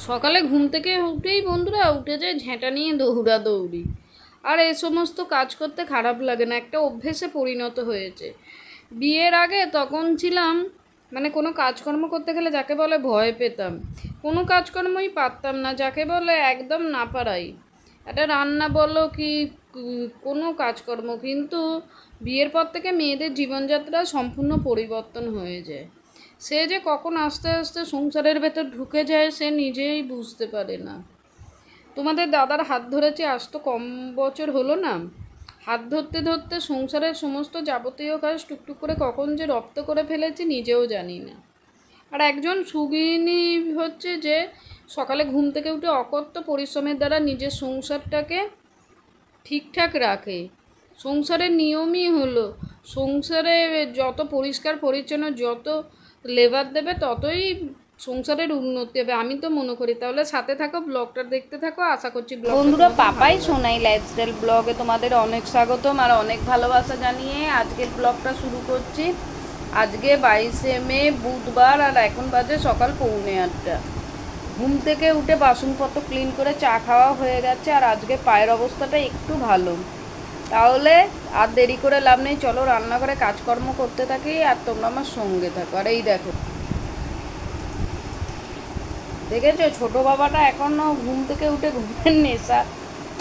সকালে ঘুম থেকে উঠেই বন্ধুরা উঠে যায় ঝেঁটা নিয়ে দৌড়াদৌড়ি। আর এই সমস্ত কাজ করতে খারাপ লাগে না, একটা অভ্যেসে পরিণত হয়েছে। বিয়ের আগে তখন ছিলাম মানে কোনো কাজকর্ম করতে গেলে যাকে বলে ভয় পেতাম, কোনো কাজকর্মই পারতাম না, যাকে বলে একদম না পারাই। একটা রান্না বলো কি কোনো কাজকর্ম, কিন্তু বিয়ের পর থেকে মেয়েদের জীবনযাত্রা সম্পূর্ণ পরিবর্তন হয়ে যায়। সে যে কখন আস্তে আস্তে সংসারের ভেতর ঢুকে যায় সে নিজেই বুঝতে পারে না। তোমাদের দাদার হাত ধরেছি আজ তো কম বছর হলো না, হাত ধরতে ধরতে সংসারের সমস্ত যাবতীয় কাজ টুকটুক করে কখন যে রপ্ত করে ফেলেছি নিজেও জানি না। আর একজন সুগৃহিণী হচ্ছে যে সকালে ঘুম থেকে উঠে অকথ্য পরিশ্রমের দ্বারা নিজের সংসারটাকে ঠিকঠাক রাখে। সংসারের নিয়মই হলো সংসারে যত পরিষ্কার পরিচ্ছন্ন, যত লেবার দেবে ততই সংসারের উন্নতি হবে, আমি তো মনে করি। তাহলে সাথে থাকো, ব্লগটা দেখতে থাকো, আশা করছি বন্ধুরা পাপাই সোনাই লাইফস্টাইল ব্লগে তোমাদের অনেক স্বাগতম আর অনেক ভালোবাসা জানিয়ে আজকের ব্লগটা শুরু করছি। আজকে 22শে মে বুধবার আর এখন বাজে সকাল 7:45। ঘুম থেকে উঠে বাসনপত্র ক্লিন করে চা খাওয়া হয়ে গেছে আর আজকে পায়ের অবস্থাটা একটু ভালো। তাহলে আর দেরি করে লাভ নেই, চলো রান্নাঘরে কাজকর্ম করতে থাকি আর তোমরা আমার সঙ্গে থাকো। আর এই দেখো, দেখেছো ছোটো বাবাটা এখনও ঘুম থেকে উঠে ঘুমের নেশা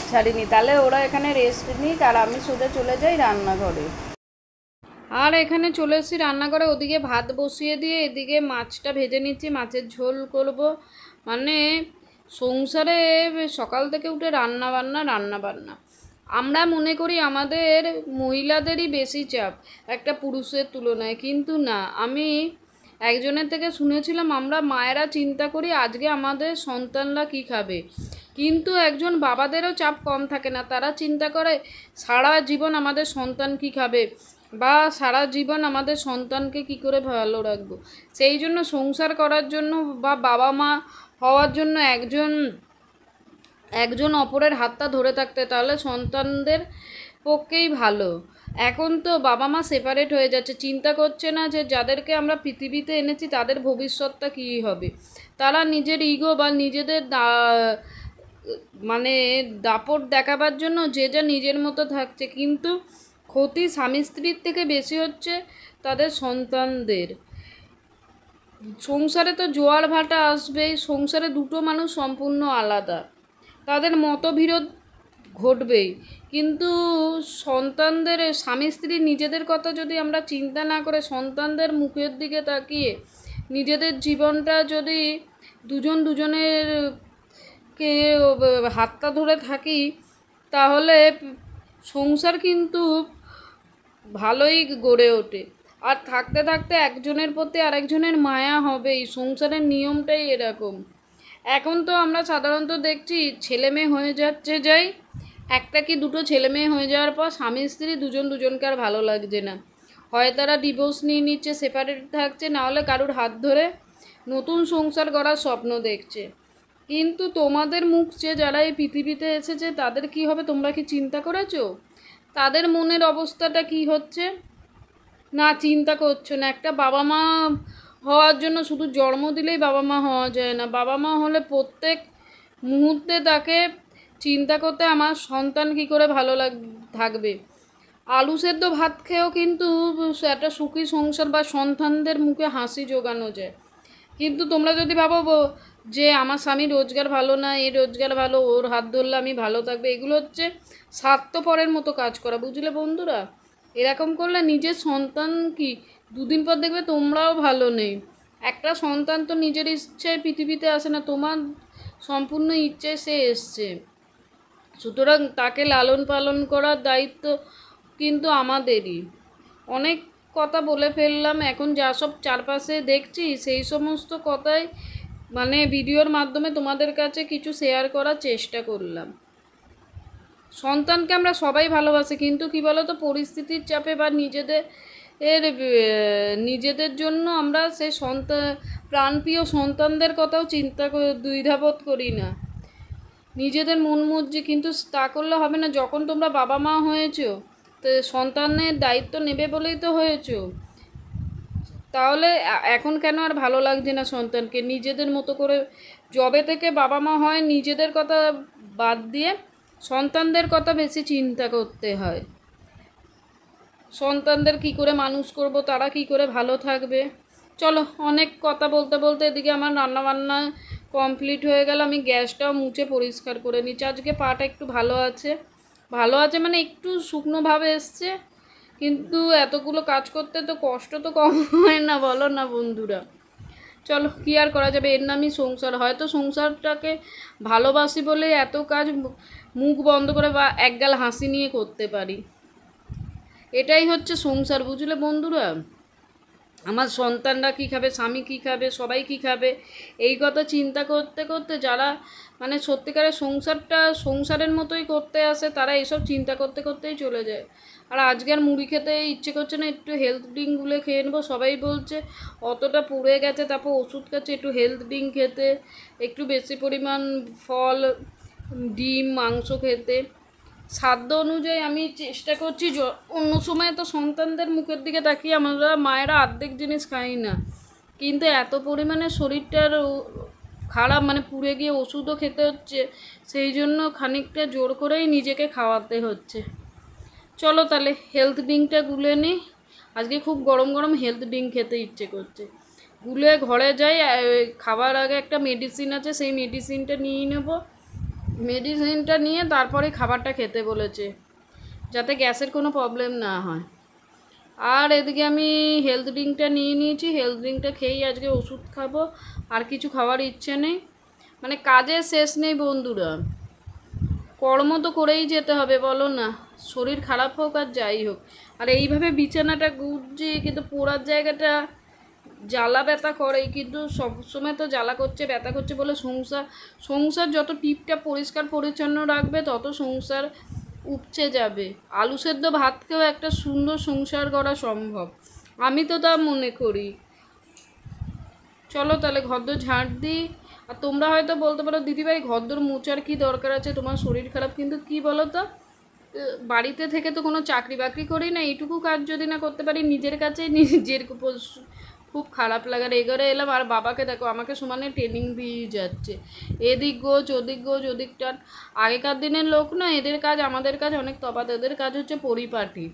ছাড়িনি। তাহলে ওরা এখানে রেস্ট নিক আর আমি সোজা চলে যাই রান্নাঘরে। আর এখানে চলে এসেছি রান্নাঘরে, ওদিকে ভাত বসিয়ে দিয়ে এদিকে মাছটা ভেজে নিচ্ছি, মাছের ঝোল করব। মানে সংসারে সকাল থেকে উঠে রান্না বান্না আমরা মনে করি আমাদের মহিলাদেরই বেশি চাপ একটা পুরুষের তুলনায়, কিন্তু না। আমি একজনের থেকে শুনেছিলাম আমরা মায়েরা চিন্তা করি আজকে আমাদের সন্তানরা কি খাবে, কিন্তু একজন বাবাদেরও চাপ কম থাকে না, তারা চিন্তা করে সারা জীবন আমাদের সন্তান কি খাবে বা সারা জীবন আমাদের সন্তানকে কি করে ভালো রাখবো। সেই জন্য সংসার করার জন্য বা বাবা মা হওয়ার জন্য একজন অপরের হাতটা ধরে থাকতে, তাহলে সন্তানদের পক্ষেই ভালো। এখন তো বাবা মা সেপারেট হয়ে যাচ্ছে, চিন্তা করছে না যে যাদেরকে আমরা পৃথিবীতে এনেছি তাদের ভবিষ্যৎটা কী হবে। তারা নিজের ইগো বা নিজেদের মানে দাপট দেখাবার জন্য যে যা নিজের মতো থাকছে, কিন্তু ক্ষতি স্বামী স্ত্রীর থেকে বেশি হচ্ছে তাদের সন্তানদের। সংসারে তো জোয়ার ভাটা আসবেই, সংসারে দুটো মানুষ সম্পূর্ণ আলাদা, তাদের মতবিরোধ ঘটবেই, কিন্তু সন্তানদের স্বামী স্ত্রী নিজেদের কথা যদি আমরা চিন্তা না করে সন্তানদের মুখের দিকে তাকিয়ে নিজেদের জীবনটা যদি দুজনের কে হাতটা ধরে থাকি, তাহলে সংসার কিন্তু ভালোই গড়ে ওঠে। আর থাকতে থাকতে একজনের প্রতি আরেকজনের মায়া হবেই, সংসারের নিয়মটাই এরকম। এখন তো আমরা সাধারণত দেখছি ছেলে মেয়ে হয়ে যাচ্ছে যাই, একটা কি দুটো ছেলে মেয়ে হয়ে যাওয়ার পর স্বামী স্ত্রী দুজনকে আর ভালো লাগছে না, হয় তারা ডিভোর্স নিয়ে নিচ্ছে, সেপারেট থাকছে, নাহলে কারুর হাত ধরে নতুন সংসার গড়ার স্বপ্ন দেখছে। কিন্তু তোমাদের মুখ যে যারা এই পৃথিবীতে এসেছে তাদের কি হবে তোমরা কি চিন্তা করেছো? তাদের মনের অবস্থাটা কি হচ্ছে না চিন্তা করছো না। একটা বাবা মা হওয়ার জন্য শুধু জন্ম দিলেই বাবা মা হওয়া যায় না, বাবা মা হলে প্রত্যেক মুহূর্তে তাকে চিন্তা করতে আমার সন্তান কি করে ভালো থাকবে। আলু সেদ্ধ ভাত খেয়েও কিন্তু একটা সুখী সংসার বা সন্তানদের মুখে হাসি জোগানো যায়। কিন্তু তোমরা যদি ভাবো যে আমার স্বামী রোজগার ভালো না, এ রোজগার ভালো, ওর হাত ধরলে আমি ভালো থাকবে, এগুলো হচ্ছে স্বার্থপরের মতো কাজ করা, বুঝলে বন্ধুরা। এরকম করলে নিজের সন্তান কি দুদিন পর দেখবে তোমরাও ভালো নেই। একটা সন্তান তো নিজের ইচ্ছায় পৃথিবীতে আসে না, তোমার সম্পূর্ণ ইচ্ছায় সে এসছে, সুতরাং তাকে লালন পালন করার দায়িত্ব কিন্তু আমাদেরই। অনেক কথা বলে ফেললাম, এখন যা সব চারপাশে দেখছি সেই সমস্ত কথাই মানে ভিডিওর মাধ্যমে তোমাদের কাছে কিছু শেয়ার করার চেষ্টা করলাম। সন্তানকে আমরা সবাই ভালোবাসি, কিন্তু কি বলো তো পরিস্থিতির চাপে বা নিজেদের জন্য আমরা সেই প্রাণপ্রিয় সন্তানদের কথাও চিন্তা দ্বিধাবোধ করি না, নিজেদের মন মর্জি। কিন্তু তা করলে হবে না, যখন তোমরা বাবা মা হয়েছো তো সন্তানের দায়িত্ব নেবে বলেই তো হয়েছো। তাহলে এখন কেন আর ভালো লাগছে না সন্তানকে নিজেদের মতো করে যবে থেকে বাবা মা হয় নিজেদের কথা বাদ দিয়ে সন্তানদের কথা বেশি চিন্তা করতে হয়। সন্তানদের কি করে মানুষ করব, তারা কি করে ভালো থাকবে। চলো, অনেক কথা বলতে বলতে এদিকে আমার রান্নাবান্না কমপ্লিট হয়ে গেল। আমি গ্যাসটাও মুছে পরিষ্কার করে নিচ্ছি। আজকে পাটা একটু ভালো আছে, ভালো আছে মানে একটু শুকনোভাবে এসছে, কিন্তু এতগুলো কাজ করতে তো কষ্ট তো কম হয় না, বলো না বন্ধুরা। চলো, কী আর করা যাবে, এর নামই সংসার। হয়তো সংসারটাকে ভালোবাসি বলে এত কাজ মুখ বন্ধ করে বা একগাল হাসি নিয়ে করতে পারি। এটাই হচ্ছে সংসার, বুঝলে বন্ধুরা। আমার সন্তানরা কী খাবে, স্বামী কী খাবে, সবাই কী খাবে, এই কথা চিন্তা করতে করতে যারা মানে সত্যিকারের সংসারটা সংসারের মতোই করতে আসে, তারা এইসব চিন্তা করতে করতেই চলে যায়। আর আজকে আর মুড়ি খেতে ইচ্ছে করছে না, একটু হেলথ ড্রিঙ্কগুলো খেয়ে নেবো। সবাই বলছে অতটা পুড়ে গেছে, তারপর ওষুধ খাচ্ছে, একটু হেলথ ড্রিঙ্ক খেতে, একটু বেশি পরিমাণ ফল, ডিম, মাংস খেতে। সাধ্য অনুযায়ী আমি চেষ্টা করছি। অন্য সময় তো সন্তানদের মুখের দিকে তাকিয়ে আমরা মায়েরা অর্ধেক জিনিস খাই না, কিন্তু এত পরিমাণে শরীরটার খারাপ, মানে পুড়ে গিয়ে ওষুধও খেতে হচ্ছে, সেই জন্য খানিকটা জোর করেই নিজেকে খাওয়াতে হচ্ছে। চলো তাহলে হেলথ ড্রিঙ্কটা গুলে নিই। আজকে খুব গরম গরম হেলথ ড্রিঙ্ক খেতে ইচ্ছে করছে। গুলে ঘরে যাই, খাবার আগে একটা মেডিসিন আছে, সেই মেডিসিনটা নিয়ে নেব। মেডিসিনটা নিয়ে তারপরে খাবারটা খেতে বলেছে, যাতে গ্যাসের কোনো প্রবলেম না হয়। আর এদিকে আমি হেলথ ড্রিঙ্কটা নিয়ে নিয়েছি, হেলথ ড্রিঙ্কটা খেয়েই আজকে ওষুধ খাবো। আর কিছু খাওয়ার ইচ্ছে নেই, মানে কাজের শেষ নেই বন্ধুরা। কর্ম তো করেই যেতে হবে, বলো না, শরীর খারাপ হোক আর যাই হোক। আর এইভাবে বিছানাটা গুজছি, কিন্তু পোড়ার জায়গাটা জ্বালা ব্যথা করে, কিন্তু সবসময় তো জ্বালা করছে, ব্যথা করছে বলে সংসার যত টিপটা পরিষ্কার পরিচ্ছন্ন রাখবে তত সংসার উপচে যাবে। আলু সেদ্ধ ভাতকেও একটা সুন্দর সংসার করা সম্ভব, আমি তো তা মনে করি। চলো তাহলে ঘরদোর ঝাঁট দিই। আর তোমরা হয়তো বলতে পারো দিদিভাই ঘরদোর মোচার কী দরকার আছে, তোমার শরীর খারাপ, কিন্তু কি বলো তো, বাড়িতে থেকে তো কোনো চাকরি বাকরি করি না, এইটুকু কাজ যদি না করতে পারি নিজের কাছেই নিজের খুব খারাপ লাগার এগোরে এলাম। আর বাবাকে দেখো আমাকে সমানে ট্রেনিং দিয়ে যাচ্ছে, এদিক গোছ ওদিক গোছ ওদিক টান। আগেকার দিনের লোক না, এদের কাজ আমাদের কাজ অনেক তফাৎ। এদের কাজ হচ্ছে পরিপাটি,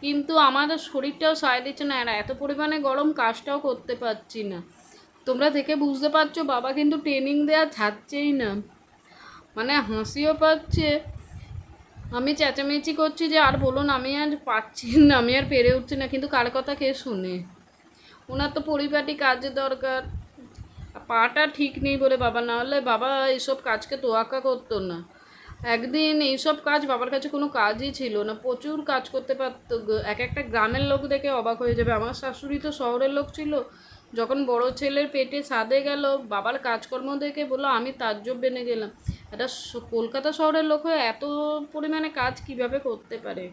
কিন্তু আমাদের শরীরটাও সায় দিচ্ছে না, এরা এত পরিমাণে গরম, কাজটাও করতে পারছি না। তোমরা থেকে বুঝতে পারছো বাবা কিন্তু ট্রেনিং দেওয়া ছাড়ছেই না, মানে হাসিও পাচ্ছে। আমি চেঁচামেচি করছি যে আর বলুন, আমি আর পারছি না, আমি আর পেরে উঠছি না, কিন্তু কার কথা কে শুনে। ওনার তো পরিপাটি কাজের দরকার, পাটা ঠিক নেই বলে বাবা, না হলে বাবা এইসব কাজকে তোয়াক্কা করতো না। একদিন এইসব কাজ বাবার কাছে কোনো কাজই ছিল না, প্রচুর কাজ করতে পারতো। এক একটা গ্রামের লোক দেখে অবাক হয়ে যাবে। আমার শাশুড়ি তো শহরের লোক ছিল, যখন বড় ছেলের পেটে সাধে গেল বাবার কাজকর্ম দেখে বললো আমি তাজ্জব বেনে গেলাম, এটা কলকাতা শহরের লোক হয়ে এত পরিমাণে কাজ কিভাবে করতে পারে।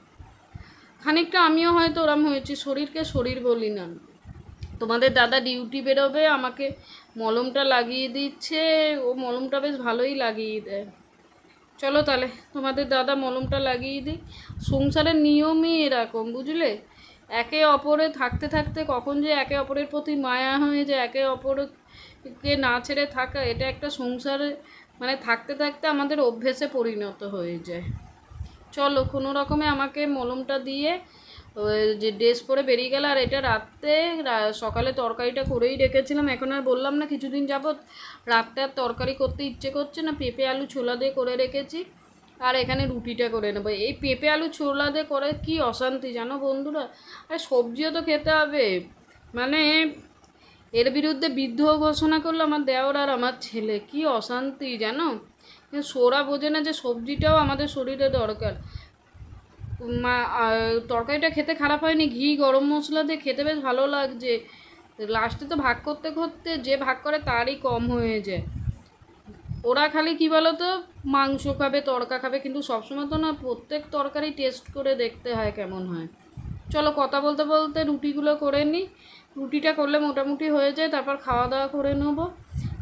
খানিকটা আমিও হয়তো ওরম হয়েছি, শরীরকে শরীর বলি না। তোমাদের দাদা ডিউটি বেরোবে, আমাকে মলমটা লাগিয়ে দিচ্ছে, ও মলমটা বেশ ভালোই লাগিয়ে দেয়। চলো তাহলে তোমাদের দাদা মলমটা লাগিয়ে দিই। সংসারের নিয়মই এরকম, বুঝলে, একে অপরে থাকতে থাকতে কখন যে একে অপরের প্রতি মায়া হয়ে যায়, একে অপরকে না ছেড়ে থাকা, এটা একটা সংসারে মানে থাকতে থাকতে আমাদের অভ্যেসে পরিণত হয়ে যায়। চলো কোনো রকমে আমাকে মলমটা দিয়ে যে ড্রেস পরে বেরিয়ে গেল। আর এটা রাত্রে সকালে তরকারিটা করেই রেখেছিলাম, এখন আর বললাম না কিছুদিন যাবৎ রাত্রে আর তরকারি করতে ইচ্ছে করছে না, পেঁপে আলু ছোলা দিয়ে করে রেখেছি। আর এখানে রুটিটা করে নেবো। এই পেঁপে আলু ছোলা দিয়ে করে কি অশান্তি জানো বন্ধুরা। আর সবজিও তো খেতে হবে, মানে এর বিরুদ্ধে বিদ্রোহ ঘোষণা করলো আমার দেওর আর আমার ছেলে, কি অশান্তি জানো। কিন্তু সোরা বোঝে না যে সবজিটাও আমাদের শরীরে দরকার। তরকারিটা খেতে খারাপ হয়নি, ঘি গরম মশলা দিয়ে খেতে বেশ ভালো লাগছে। লাস্টে তো ভাগ করতে করতে যে ভাগ করে তারই কম হয়ে যায়। ওরা খালি কি বলো তো, মাংস খাবে, তরকা খাবে, কিন্তু সবসময় তো না, প্রত্যেক তরকারি টেস্ট করে দেখতে হয় কেমন হয়। চলো কথা বলতে বলতে রুটিগুলো করে নিই, রুটিটা করলে মোটামুটি হয়ে যায়, তারপর খাওয়া দাওয়া করে নেবো।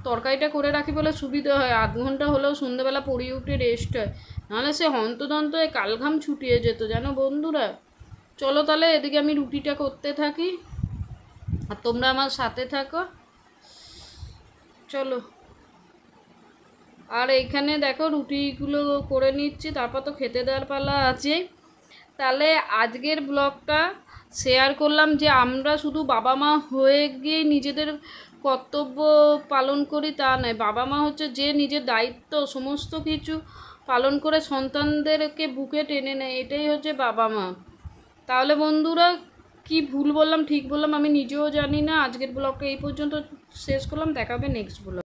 তরকারিটা করে রাখি বলে সুবিধা হয়, আধ ঘন্টা হলেও সন্ধ্যেবেলা পড়িয়ে উঠে রেস্ট হয়, নাহলে সে হন্তদন্ত কালঘাম ছুটিয়ে যেত জানো বন্ধুরা। চলো তাহলে এদিকে আমি রুটিটা করতে থাকি আর তোমরা আমার সাথে থাকো। চলো। আর এখানে দেখো রুটিগুলো করে নিচ্ছি, তারপর তো খেতে দেওয়ার পালা আছে। তাহলে আজকের ব্লগটা শেয়ার করলাম যে আমরা শুধু বাবা মা হয়ে গিয়ে নিজেদের কর্তব্য পালন করি তা নয়, বাবা মা হচ্ছে যে নিজের দায়িত্ব সমস্ত কিছু পালন করে সন্তানদেরকে বুকে টেনে নেয়, এটাই হচ্ছে বাবা মা। তাহলে বন্ধুরা, কি ভুল বললাম ঠিক বললাম আমি নিজেও জানি না। আজকের ব্লগটা এই পর্যন্ত শেষ করলাম, দেখা হবে নেক্সট ব্লগ।